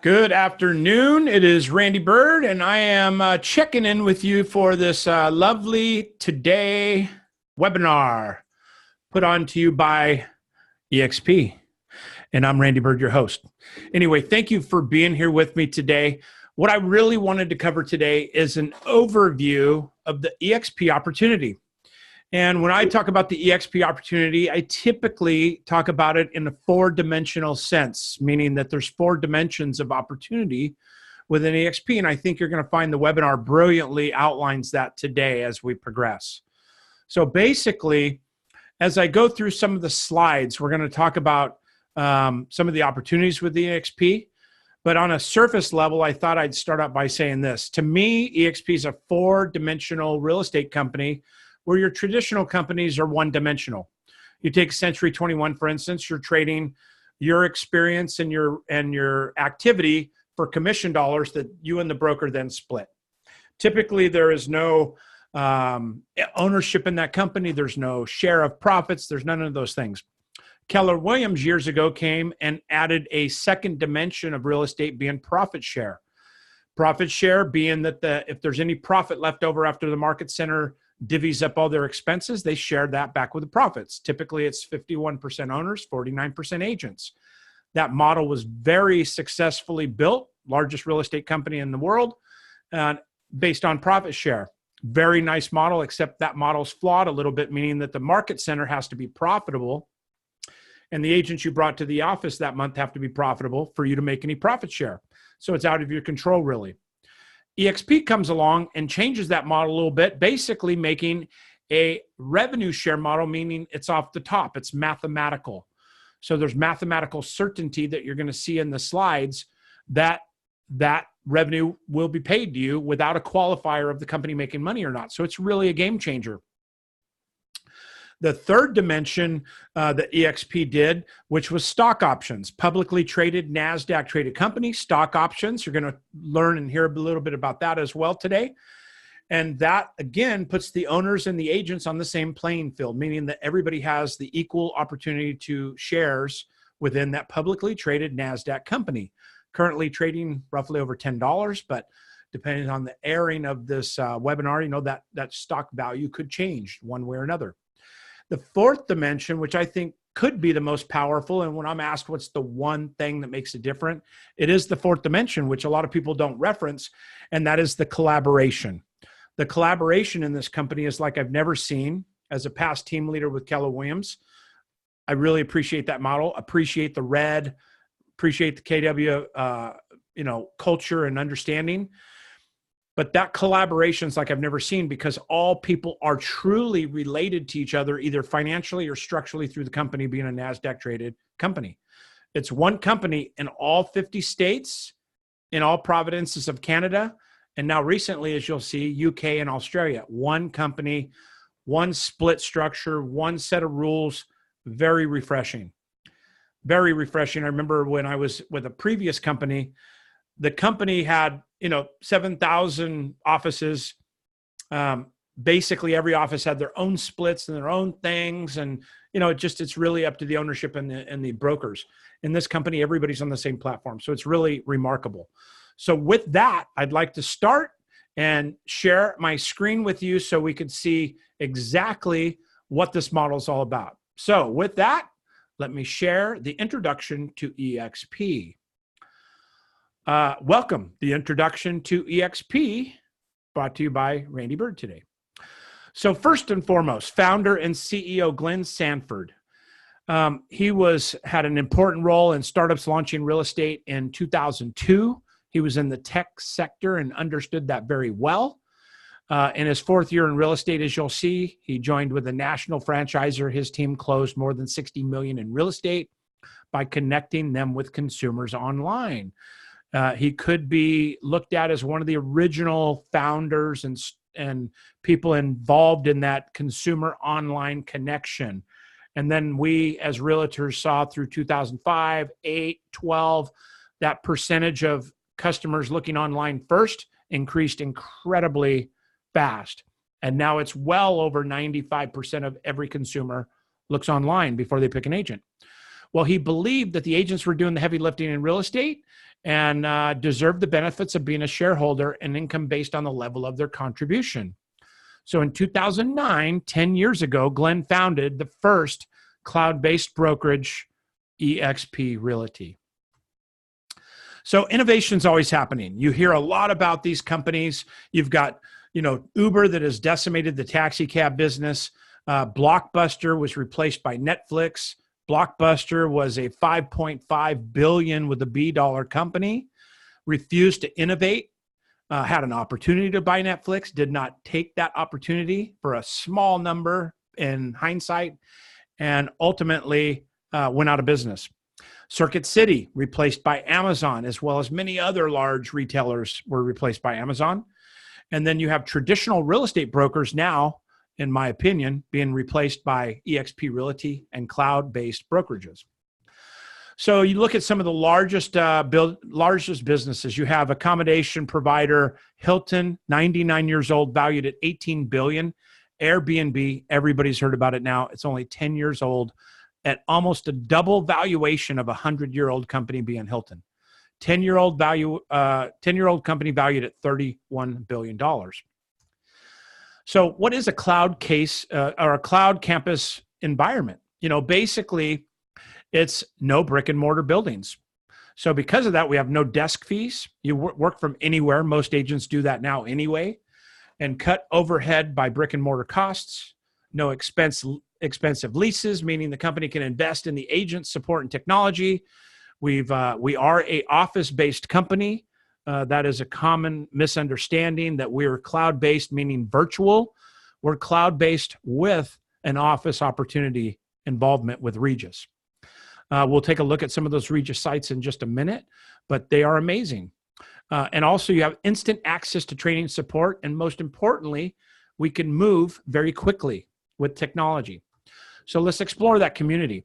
Good afternoon. It is Randy Byrd, and I am checking in with you for this lovely today webinar put on to you by EXP. And I'm Randy Byrd, your host. Anyway, thank you for being here with me today. What I really wanted to cover today is an overview of the EXP opportunity. And when I talk about the EXP opportunity, I typically talk about it in a four-dimensional sense, meaning that there's four dimensions of opportunity within EXP. And I think you're going to find the webinar brilliantly outlines that today as we progress. So basically, as I go through some of the slides, we're going to talk about some of the opportunities with the EXP. But on a surface level, I thought I'd start out by saying this. To me, EXP is a four-dimensional real estate company where your traditional companies are one-dimensional. You take Century 21, for instance, you're trading your experience and your activity for commission dollars that you and the broker then split. Typically, there is no ownership in that company. There's no share of profits. There's none of those things. Keller Williams years ago came and added a second dimension of real estate being profit share. Profit share being that if there's any profit left over after the market center divvies up all their expenses, they share that back with the profits. Typically, it's 51% owners, 49% agents. That model was very successfully built, largest real estate company in the world, based on profit share. Very nice model, except that model's flawed a little bit, meaning that the market center has to be profitable, and the agents you brought to the office that month have to be profitable for you to make any profit share. So it's out of your control, really. EXP comes along and changes that model a little bit, basically making a revenue share model, meaning it's off the top, it's mathematical. So there's mathematical certainty that you're going to see in the slides that that revenue will be paid to you without a qualifier of the company making money or not. So it's really a game changer. The third dimension that EXP did, which was stock options, publicly traded, NASDAQ traded company, stock options. You're going to learn and hear a little bit about that as well today. And that, again, puts the owners and the agents on the same playing field, meaning that everybody has the equal opportunity to shares within that publicly traded NASDAQ company. Currently trading roughly over $10, but depending on the airing of this webinar, you know, that stock value could change one way or another. The fourth dimension, which I think could be the most powerful, and when I'm asked what's the one thing that makes it different, it is the fourth dimension, which a lot of people don't reference, and that is the collaboration. The collaboration in this company is like I've never seen. As a past team leader with Keller Williams, I really appreciate that model, appreciate the red, appreciate the KW culture and understanding. But that collaboration is like I've never seen, because all people are truly related to each other, either financially or structurally through the company being a NASDAQ traded company. It's one company in all 50 states, in all provinces of Canada, and now recently, as you'll see, UK and Australia. One company, one split structure, one set of rules. Very refreshing. Very refreshing. I remember when I was with a previous company, the company had 7,000 offices. Basically, every office had their own splits and their own things. And, it's really up to the ownership and the brokers. In this company, everybody's on the same platform. So it's really remarkable. So with that, I'd like to start and share my screen with you so we could see exactly what this model is all about. So with that, let me share the introduction to EXP. Welcome, the introduction to EXP, brought to you by Randy Byrd today. So first and foremost, founder and CEO Glenn Sanford. He had an important role in startups launching real estate in 2002. He was in the tech sector and understood that very well. In his fourth year in real estate, as you'll see, he joined with a national franchisor. His team closed more than $60 million in real estate by connecting them with consumers online. He could be looked at as one of the original founders and people involved in that consumer online connection. And then we, as realtors, saw through 2005, 8, 12, that percentage of customers looking online first increased incredibly fast. And now it's well over 95% of every consumer looks online before they pick an agent. Well, he believed that the agents were doing the heavy lifting in real estate and deserved the benefits of being a shareholder and income based on the level of their contribution. So in 2009, 10 years ago, Glenn founded the first cloud-based brokerage, eXp Realty. So innovation's always happening. You hear a lot about these companies. You've got, Uber that has decimated the taxi cab business. Blockbuster was replaced by Netflix. Blockbuster was a $5.5 billion with a B dollar company, refused to innovate, had an opportunity to buy Netflix, did not take that opportunity for a small number in hindsight, and ultimately went out of business. Circuit City replaced by Amazon, as well as many other large retailers were replaced by Amazon. And then you have traditional real estate brokers now, in my opinion, being replaced by eXp Realty and cloud-based brokerages. So you look at some of the largest businesses. You have accommodation provider Hilton, 99 years old, valued at $18 billion. Airbnb, everybody's heard about it now. It's only 10 years old, at almost a double valuation of a 100-year-old company being Hilton. 10-year-old company valued at $31 billion. So what is a cloud case or a cloud campus environment? Basically, it's no brick and mortar buildings. So because of that, we have no desk fees. You work from anywhere. Most agents do that now anyway, and cut overhead by brick and mortar costs. No expensive leases, meaning the company can invest in the agent support and technology. We are a office-based company. That is a common misunderstanding that we're cloud-based, meaning virtual. We're cloud-based with an office opportunity involvement with Regus. We'll take a look at some of those Regus sites in just a minute, but they are amazing. And also you have instant access to training support. And most importantly, we can move very quickly with technology. So let's explore that community.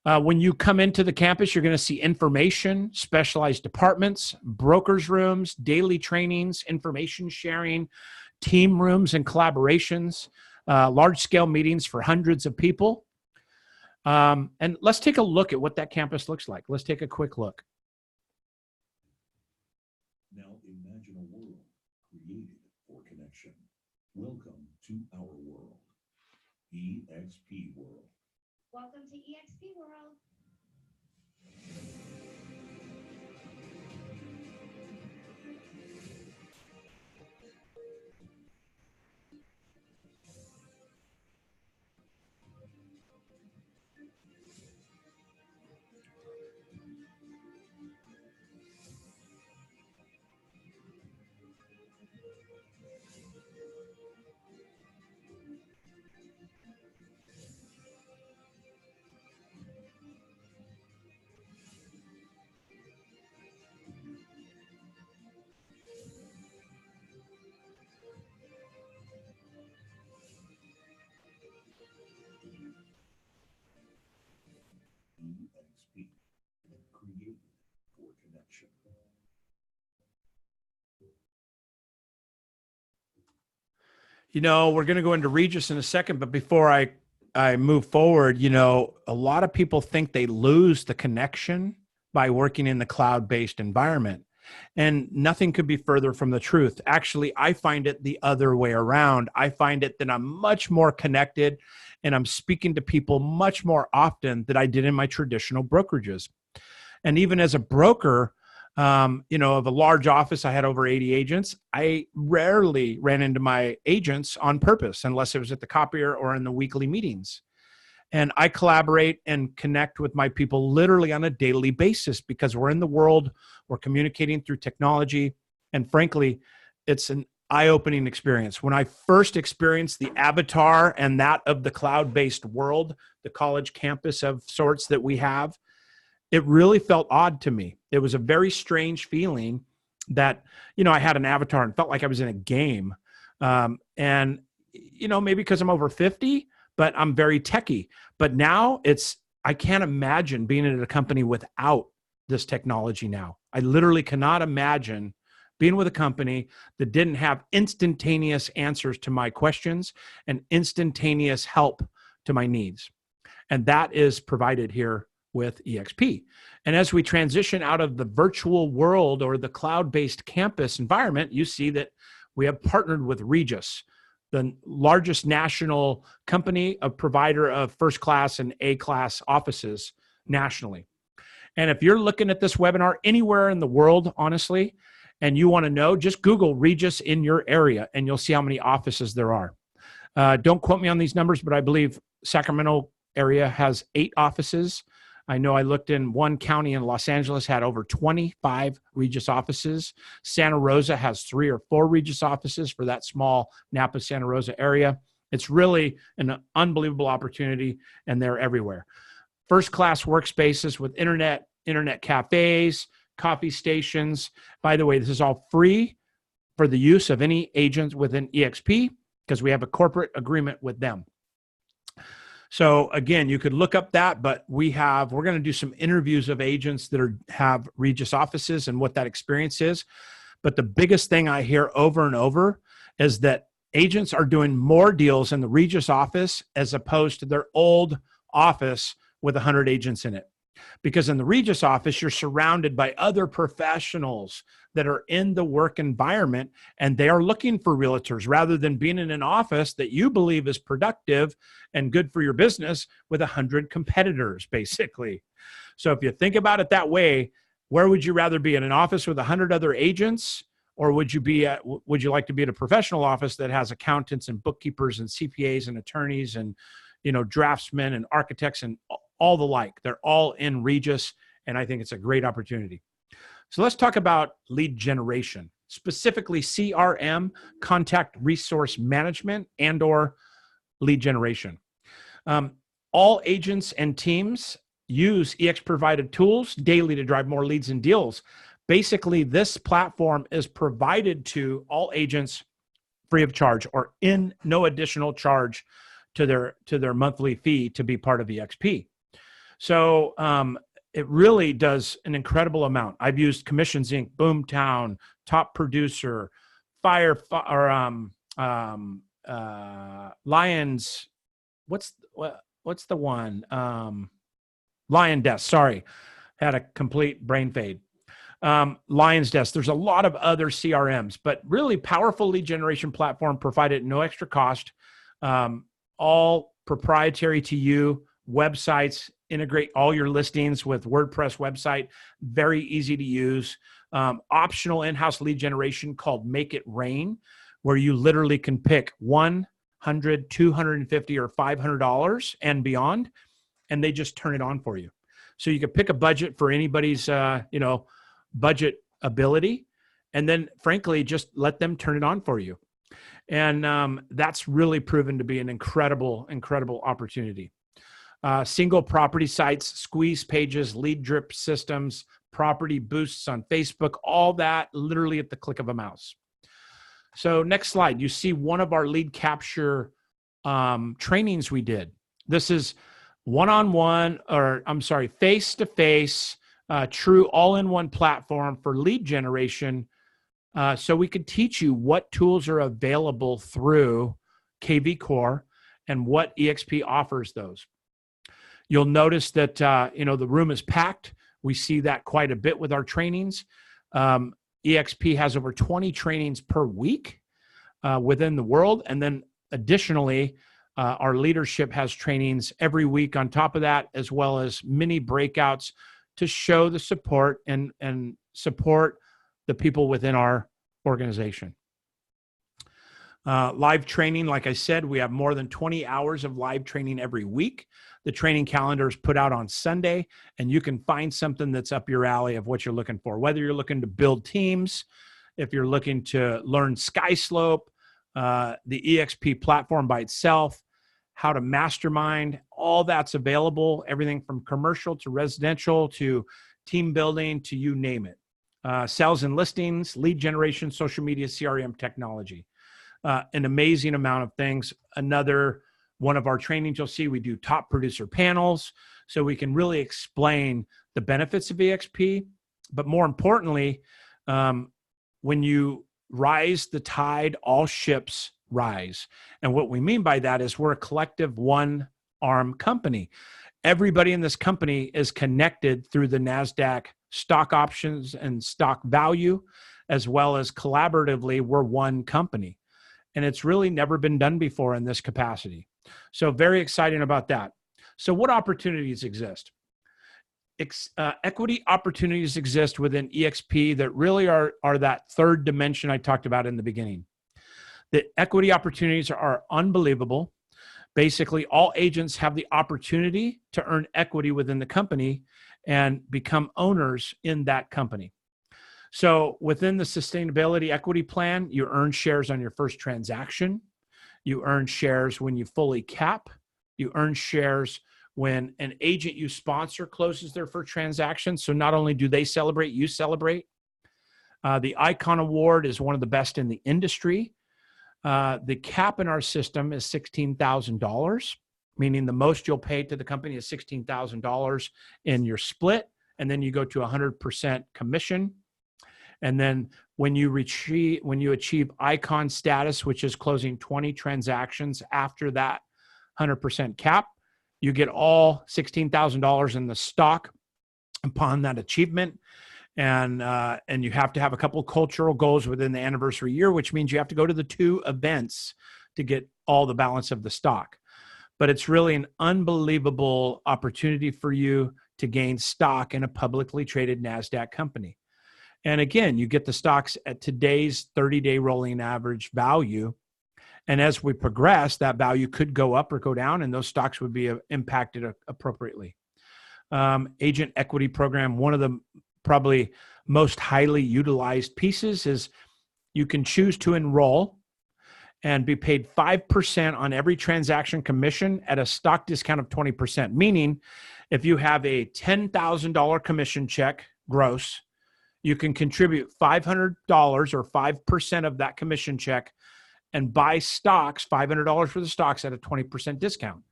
When you come into the campus, you're going to see information, specialized departments, brokers' rooms, daily trainings, information sharing, team rooms and collaborations, large-scale meetings for hundreds of people. And let's take a look at what that campus looks like. Let's take a quick look. Now imagine a world created for connection. Welcome to our world, eXp World. Welcome to eXp World. eXp, created for connection. We're going to go into Regus in a second, but before I move forward, a lot of people think they lose the connection by working in the cloud-based environment. And nothing could be further from the truth. Actually, I find it the other way around. I find it that I'm much more connected and I'm speaking to people much more often than I did in my traditional brokerages. And even as a broker, of a large office, I had over 80 agents. I rarely ran into my agents on purpose unless it was at the copier or in the weekly meetings. And I collaborate and connect with my people literally on a daily basis because we're in the world, we're communicating through technology. And frankly, it's an eye-opening experience. When I first experienced the avatar and that of the cloud-based world, the college campus of sorts that we have, it really felt odd to me. It was a very strange feeling that, I had an avatar and felt like I was in a game. And maybe because I'm over 50, but I'm very techie. But now I can't imagine being at a company without this technology now. I literally cannot imagine being with a company that didn't have instantaneous answers to my questions and instantaneous help to my needs. And that is provided here with EXP. And as we transition out of the virtual world or the cloud-based campus environment, you see that we have partnered with Regus, the largest national company, a provider of first class and A class offices nationally. And if you're looking at this webinar anywhere in the world, honestly, and you want to know, just Google Regus in your area and you'll see how many offices there are. Don't quote me on these numbers, but I believe Sacramento area has 8 offices. I know I looked in one county in Los Angeles had over 25 Regus offices. Santa Rosa has 3 or 4 Regus offices for that small Napa, Santa Rosa area. It's really an unbelievable opportunity, and they're everywhere. First-class workspaces with internet cafes, coffee stations. By the way, this is all free for the use of any agents within EXP because we have a corporate agreement with them. So again, you could look up that, but we're going to do some interviews of agents that have Regus offices and what that experience is. But the biggest thing I hear over and over is that agents are doing more deals in the Regus office as opposed to their old office with 100 agents in it. Because in the Regus office, you're surrounded by other professionals that are in the work environment, and they are looking for realtors rather than being in an office that you believe is productive and good for your business with 100 competitors, basically. So if you think about it that way, where would you rather be, in an office with 100 other agents, or would you like to be at a professional office that has accountants and bookkeepers and CPAs and attorneys and draftsmen and architects and all the like? They're all in Regus, and I think it's a great opportunity. So let's talk about lead generation, specifically CRM, contact resource management, and or lead generation. All agents and teams use EX provided tools daily to drive more leads and deals. Basically, this platform is provided to all agents free of charge or in no additional charge to their monthly fee to be part of EXP. So it really does an incredible amount. I've used Commissions Inc., Boomtown, Top Producer, Lions. What's the one? Lion Desk. Sorry, had a complete brain fade. Lion's Desk. There's a lot of other CRMs, but really powerful lead generation platform provided at no extra cost. All proprietary to you. Websites, integrate all your listings with WordPress website. Very easy to use. Optional in-house lead generation called Make It Rain, where you literally can pick $100, $250, or $500 and beyond, and they just turn it on for you. So you can pick a budget for anybody's, budget ability, and then frankly, just let them turn it on for you. And that's really proven to be an incredible, incredible opportunity. Single property sites, squeeze pages, lead drip systems, property boosts on Facebook, all that literally at the click of a mouse. So next slide, you see one of our lead capture trainings we did. This is face-to-face, true all-in-one platform for lead generation. So we could teach you what tools are available through KV Core and what EXP offers those. You'll notice that, the room is packed. We see that quite a bit with our trainings. EXP has over 20 trainings per week within the world. And then additionally, our leadership has trainings every week on top of that, as well as mini breakouts to show the support and support the people within our organization. Live training, like I said, we have more than 20 hours of live training every week. The training calendar is put out on Sunday, and you can find something that's up your alley of what you're looking for, whether you're looking to build teams, if you're looking to learn SkySlope, the EXP platform by itself, how to mastermind, all that's available, everything from commercial to residential to team building to you name it. Sales and listings, lead generation, social media, CRM technology. An amazing amount of things. Another one of our trainings, you'll see we do top producer panels, so we can really explain the benefits of EXP. But more importantly, when you rise the tide, all ships rise. And what we mean by that is we're a collective one arm company. Everybody in this company is connected through the NASDAQ stock options and stock value, as well as collaboratively, we're one company. And it's really never been done before in this capacity. So very exciting about that. So what opportunities exist? Equity opportunities exist within EXP that really are that third dimension I talked about in the beginning. The equity opportunities are unbelievable. Basically, all agents have the opportunity to earn equity within the company and become owners in that company. So within the sustainability equity plan, you earn shares on your first transaction. You earn shares when you fully cap. You earn shares when an agent you sponsor closes their first transaction. So not only do they celebrate, you celebrate. The Icon Award is one of the best in the industry. The cap in our system is $16,000, meaning the most you'll pay to the company is $16,000 in your split, and then you go to 100% commission. And then when you achieve Icon status, which is closing 20 transactions after that 100% cap, you get all $16,000 in the stock upon that achievement. And you have to have a couple of cultural goals within the anniversary year, which means you have to go to the 2 events to get all the balance of the stock. But it's really an unbelievable opportunity for you to gain stock in a publicly traded NASDAQ company. And again, you get the stocks at today's 30-day rolling average value. And as we progress, that value could go up or go down, and those stocks would be impacted appropriately. Agent equity program, one of the probably most highly utilized pieces is you can choose to enroll and be paid 5% on every transaction commission at a stock discount of 20%. Meaning, if you have a $10,000 commission check gross, you can contribute $500 or 5% of that commission check and buy stocks, $500 for the stocks at a 20% discount.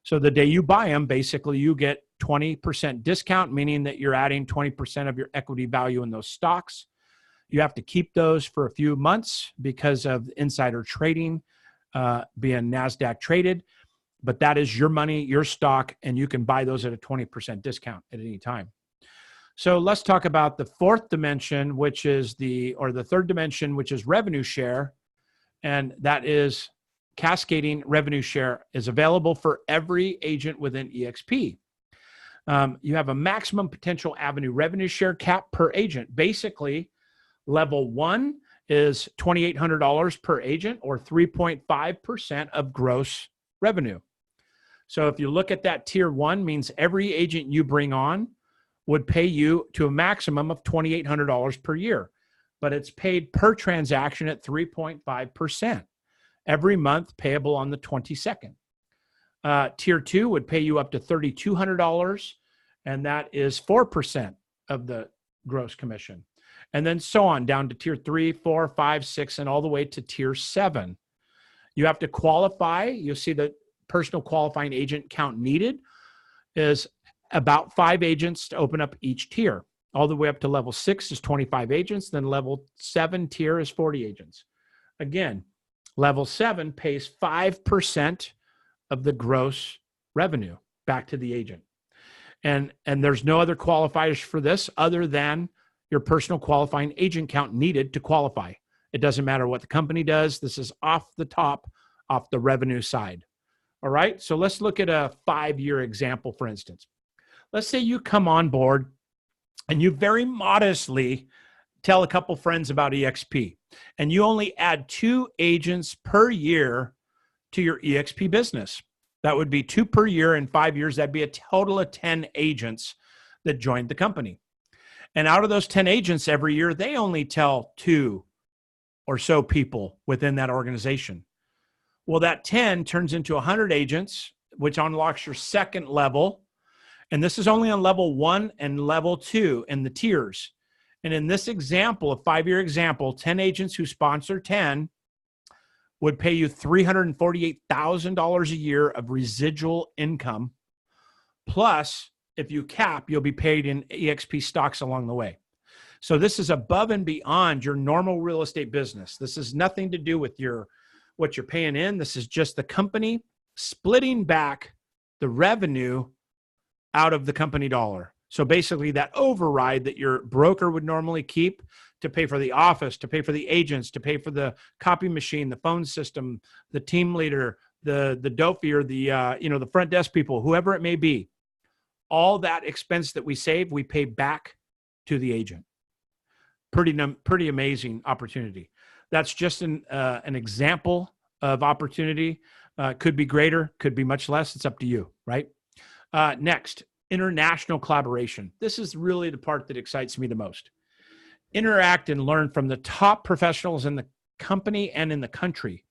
So the day you buy them, basically you get 20% discount, meaning that you're adding 20% of your equity value in those stocks. You have to keep those for a few months because of insider trading, being NASDAQ traded, but that is your money, your stock, and you can buy those at a 20% discount at any time. So let's talk about the fourth dimension, the third dimension, which is revenue share. And that is cascading revenue share is available for every agent within EXP. You have a maximum potential avenue revenue share cap per agent. Basically, level 1 is $2,800 per agent or 3.5% of gross revenue. So if you look at that tier 1, means every agent you bring on would pay you to a maximum of $2,800 per year, but it's paid per transaction at 3.5%. Every month payable on the 22nd. Tier 2 would pay you up to $3,200, and that is 4% of the gross commission. And then so on down to tier 3, 4, 5, 6, and all the way to tier 7. You have to qualify. You'll see the personal qualifying agent count needed is about 5 agents to open up each tier. All the way up to level 6 is 25 agents. Then level 7 tier is 40 agents. Again, level 7 pays 5% of the gross revenue back to the agent. And there's no other qualifiers for this other than your personal qualifying agent count needed to qualify. It doesn't matter what the company does. This is off the top, off the revenue side. All right, so let's look at a 5-year example, for instance. Let's say you come on board and you very modestly tell a couple friends about EXP, and you only add 2 agents per year to your EXP business. That would be 2 per year in 5 years. That'd be a total of 10 agents that joined the company. And out of those 10 agents every year, they only tell 2 or so people within that organization. Well, that 10 turns into 100 agents, which unlocks your second level. And this is only on level 1 and level 2 in the tiers. And in this example, a 5-year example, 10 agents who sponsor 10 would pay you $348,000 a year of residual income. Plus, if you cap, you'll be paid in EXP stocks along the way. So this is above and beyond your normal real estate business. This has nothing to do with what you're paying in. This is just the company splitting back the revenue out of the company dollar. So basically that override that your broker would normally keep to pay for the office, to pay for the agents, to pay for the copy machine, the phone system, the team leader, the Dofi or the front desk people, whoever it may be, all that expense that we save, we pay back to the agent. Pretty amazing opportunity. That's just an example of opportunity. Could be greater, could be much less. It's up to you, right? Next, international collaboration. This is really the part that excites me the most. Interact and learn from the top professionals in the company and in the country.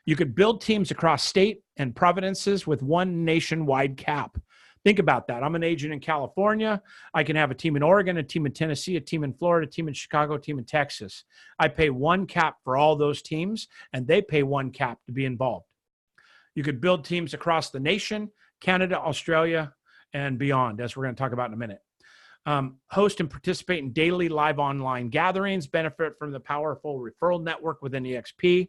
You could build teams across state and provinces with one nationwide cap. Think about that. I'm an agent in California. I can have a team in Oregon, a team in Tennessee, a team in Florida, a team in Chicago, a team in Texas. I pay one cap for all those teams, and they pay one cap to be involved. You could build teams across the nation, Canada, Australia, and beyond, as we're going to talk about in a minute. Host and participate in daily live online gatherings, benefit from the powerful referral network within EXP,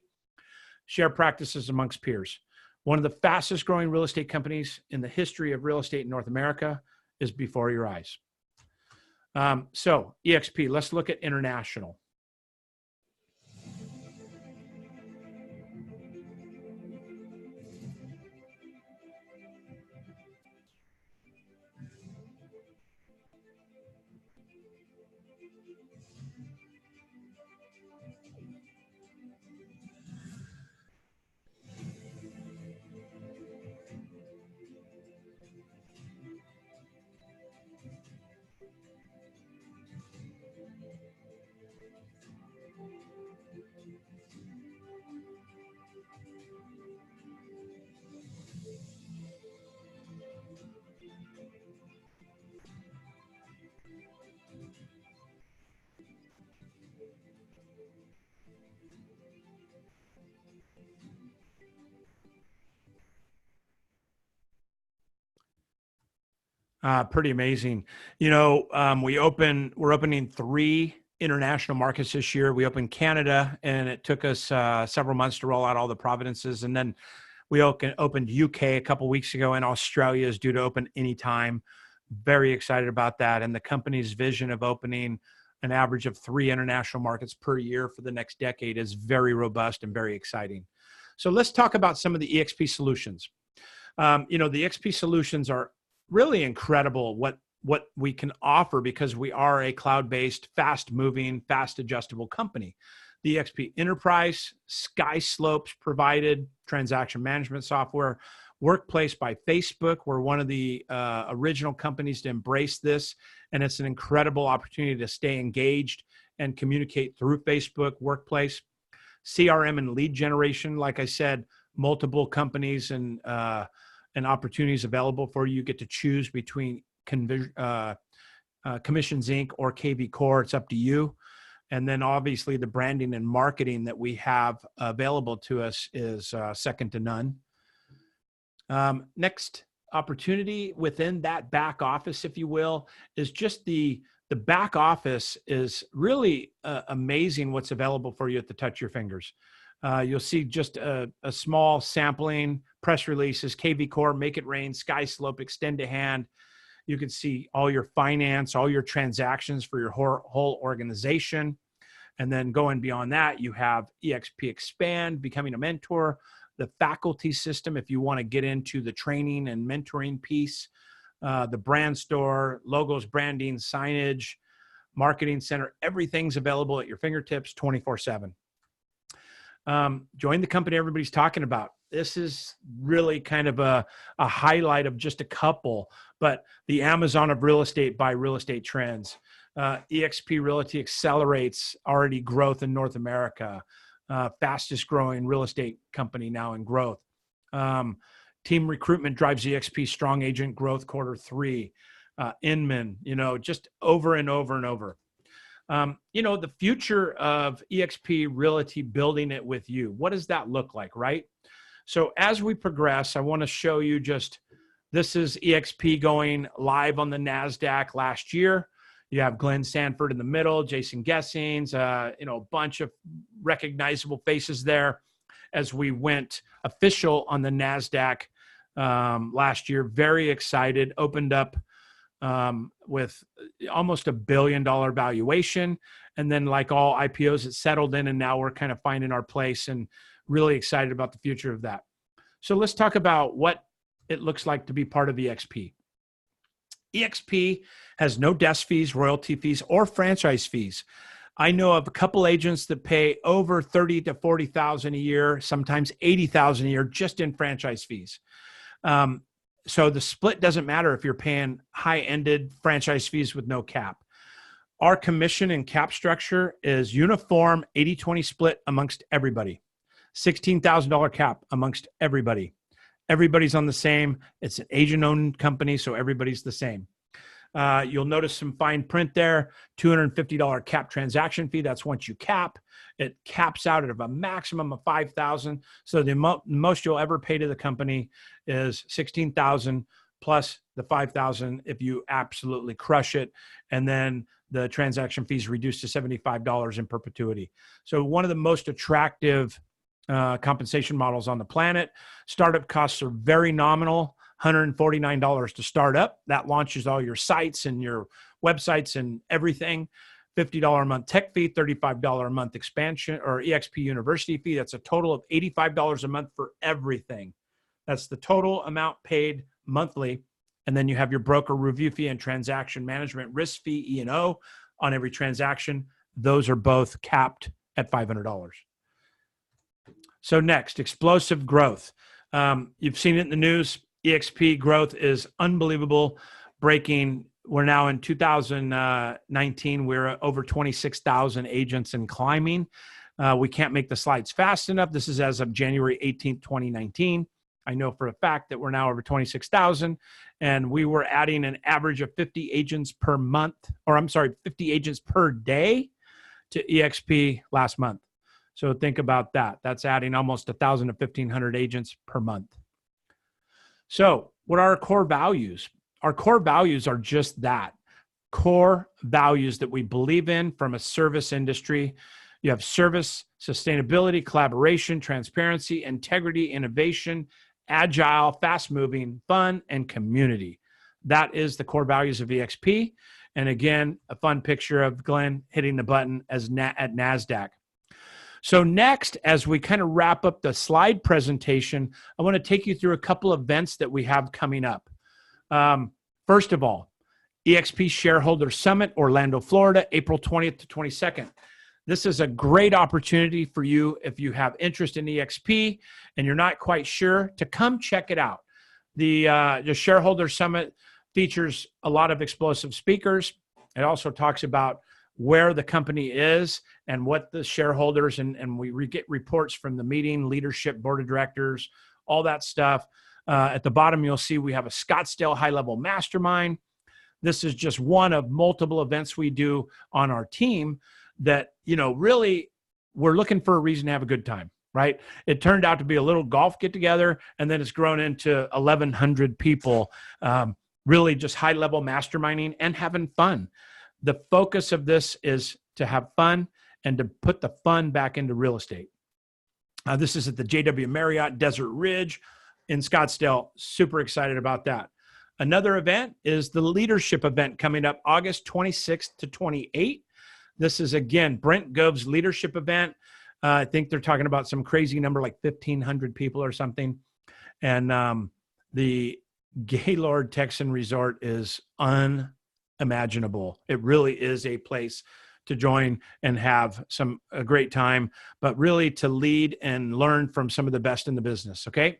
share practices amongst peers. One of the fastest growing real estate companies in the history of real estate in North America is before your eyes. So EXP, let's look at international. Pretty amazing. We're opening 3 international markets this year. We opened Canada, and it took us several months to roll out all the provinces. And then we opened UK a couple weeks ago, and Australia is due to open anytime. Very excited about that. And the company's vision of opening an average of 3 international markets per year for the next decade is very robust and very exciting. So let's talk about some of the EXP solutions. The EXP solutions are really incredible what we can offer because we are a cloud-based, fast-moving, fast-adjustable company. The EXP Enterprise, Sky Slopes provided transaction management software, Workplace by Facebook. We're one of the original companies to embrace this, and it's an incredible opportunity to stay engaged and communicate through Facebook Workplace. CRM and lead generation, like I said, multiple companies and opportunities available for you. You get to choose between Commissions Inc. or KV Core. It's up to you. And then obviously the branding and marketing that we have available to us is second to none. Next opportunity within that back office, if you will, is just the back office is really amazing what's available for you at the touch of your fingers. You'll see just a small sampling, press releases, KV Core, Make It Rain, Sky Slope, Extend to Hand. You can see all your finance, all your transactions for your whole organization. And then going beyond that, you have EXP Expand, Becoming a Mentor, the faculty system if you want to get into the training and mentoring piece, the brand store, logos, branding, signage, marketing center, everything's available at your fingertips 24/7. Join the company everybody's talking about. This is really kind of a highlight of just a couple, but the Amazon of real estate by Real Estate Trends. EXP Realty accelerates already growth in North America. Fastest growing real estate company now in growth. Team recruitment drives EXP strong agent growth Q3. Inman, just over and over and over. The future of EXP Realty, building it with you. What does that look like, right? So as we progress, I want to show you this is EXP going live on the NASDAQ last year. You have Glenn Sanford in the middle, Jason Gessings, a bunch of recognizable faces there as we went official on the NASDAQ last year. Very excited. Opened up with almost $1 billion valuation. And then like all IPOs, it settled in, and now we're kind of finding our place and really excited about the future of that. So let's talk about what it looks like to be part of EXP. EXP has no desk fees, royalty fees, or franchise fees. I know of a couple agents that pay over $30,000 to $40,000 a year, sometimes $80,000 a year just in franchise fees. So the split doesn't matter if you're paying high-ended franchise fees with no cap. Our commission and cap structure is uniform 80-20 split amongst everybody. $16,000 cap amongst everybody. Everybody's on the same. It's an agent-owned company, so everybody's the same. You'll notice some fine print there, $250 cap transaction fee. That's once you cap. It caps out at a maximum of $5,000. So the most you'll ever pay to the company is $16,000 plus the $5,000 if you absolutely crush it. And then the transaction fees reduced to $75 in perpetuity. So one of the most attractive compensation models on the planet. Startup costs are very nominal. $149 to start up. That launches all your sites and your websites and everything. $50 a month tech fee, $35 a month expansion or EXP university fee. That's a total of $85 a month for everything. That's the total amount paid monthly. And then you have your broker review fee and transaction management risk fee, E&O, on every transaction. Those are both capped at $500. So next, explosive growth. You've seen it in the news. EXP growth is unbelievable. We're now in 2019. We're over 26,000 agents and climbing. We can't make the slides fast enough. This is as of January 18th, 2019. I know for a fact that we're now over 26,000, and we were adding an average of 50 agents per month, 50 agents per day to EXP last month. So think about that. That's adding almost 1,000 to 1,500 agents per month. So what are our core values? Our core values are just that, core values that we believe in from a service industry. You have service, sustainability, collaboration, transparency, integrity, innovation, agile, fast-moving, fun, and community. That is the core values of EXP. And again, a fun picture of Glenn hitting the button at NASDAQ. So next, as we kind of wrap up the slide presentation, I want to take you through a couple of events that we have coming up. First of all, EXP Shareholder Summit, Orlando, Florida, April 20th to 22nd. This is a great opportunity for you if you have interest in EXP and you're not quite sure to come check it out. The Shareholder Summit features a lot of explosive speakers. It also talks about where the company is and what the shareholders, and we get reports from the meeting, leadership, board of directors, all that stuff. At the bottom, you'll see we have a Scottsdale high-level mastermind. This is just one of multiple events we do on our team that, really we're looking for a reason to have a good time, right? It turned out to be a little golf get-together, and then it's grown into 1,100 people, really just high-level masterminding and having fun. The focus of this is to have fun and to put the fun back into real estate. This is at the JW Marriott Desert Ridge in Scottsdale. Super excited about that. Another event is the leadership event coming up August 26th to 28th. This is, again, Brent Gove's leadership event. I think they're talking about some crazy number like 1,500 people or something. And the Gaylord Texan Resort is unimaginable. It really is a place to join and have a great time, but really to lead and learn from some of the best in the business, okay?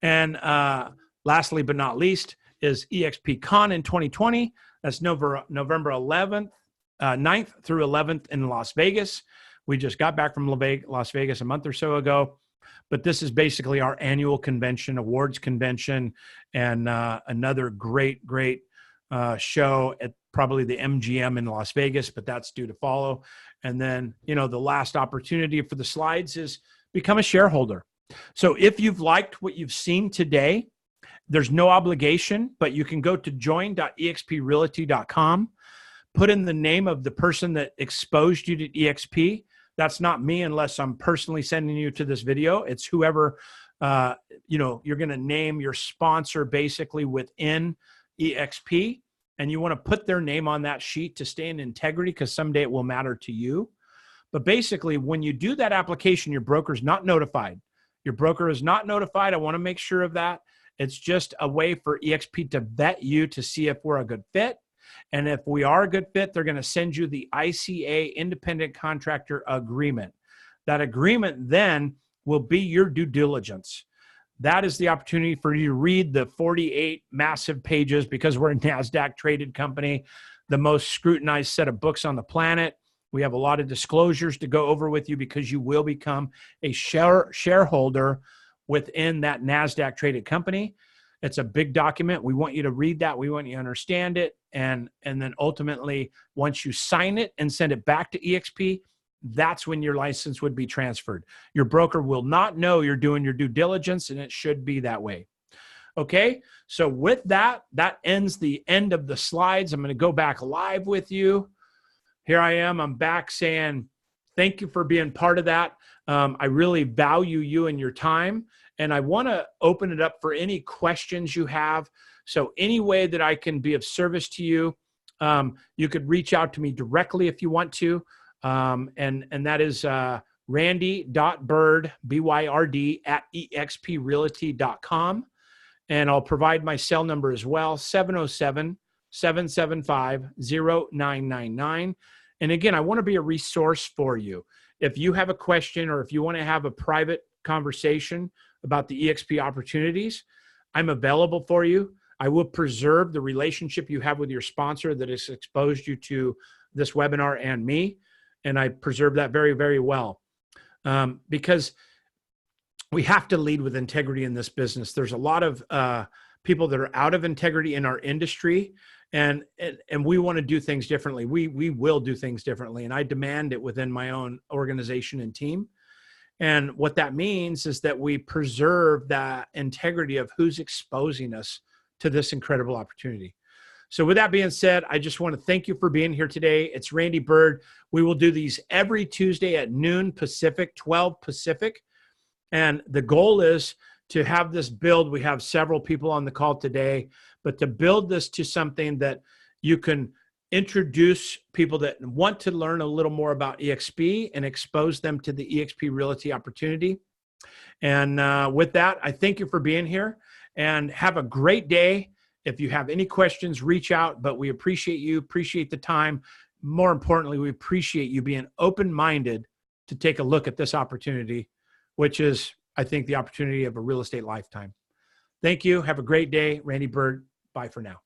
And lastly, but not least, is EXP Con in 2020. That's November 9th through 11th in Las Vegas. We just got back from Las Vegas a month or so ago, but this is basically our annual convention, awards convention, and another great show at probably the MGM in Las Vegas, but that's due to follow. And then, the last opportunity for the slides is become a shareholder. So if you've liked what you've seen today, there's no obligation, but you can go to join.exprealty.com, put in the name of the person that exposed you to EXP. That's not me unless I'm personally sending you to this video. It's whoever You're going to name your sponsor basically within EXP, and you want to put their name on that sheet to stay in integrity because someday it will matter to you. But basically, when you do that application, your broker's not notified. Your broker is not notified. I want to make sure of that. It's just a way for EXP to vet you to see if we're a good fit. And if we are a good fit, they're going to send you the ICA Independent Contractor Agreement. That agreement then will be your due diligence. That is the opportunity for you to read the 48 massive pages, because we're a NASDAQ traded company, the most scrutinized set of books on the planet. We have a lot of disclosures to go over with you because you will become a shareholder within that NASDAQ traded company. It's a big document. We want you to read that. We want you to understand it. And then ultimately, once you sign it and send it back to EXP, that's when your license would be transferred. Your broker will not know you're doing your due diligence, and it should be that way. Okay, so with that, that ends the end of the slides. I'm going to go back live with you. Here I am. I'm back saying thank you for being part of that. I really value you and your time, and I want to open it up for any questions you have. So any way that I can be of service to you, you could reach out to me directly if you want to. And that is randy.byrd, B-Y-R-D, @exprealty.com. And I'll provide my cell number as well, 707-775-0999. And again, I want to be a resource for you. If you have a question or if you want to have a private conversation about the EXP opportunities, I'm available for you. I will preserve the relationship you have with your sponsor that has exposed you to this webinar and me. And I preserve that very, very well, because we have to lead with integrity in this business. There's a lot of people that are out of integrity in our industry, and we want to do things differently. We will do things differently, and I demand it within my own organization and team. And what that means is that we preserve that integrity of who's exposing us to this incredible opportunity. So with that being said, I just want to thank you for being here today. It's Randy Byrd. We will do these every Tuesday at noon Pacific, 12 Pacific. And the goal is to have this build. We have several people on the call today, but to build this to something that you can introduce people that want to learn a little more about EXP and expose them to the EXP Realty opportunity. And with that, I thank you for being here and have a great day. If you have any questions, reach out, but we appreciate you, appreciate the time. More importantly, we appreciate you being open-minded to take a look at this opportunity, which is, I think, the opportunity of a real estate lifetime. Thank you. Have a great day. Randy Byrd. Bye for now.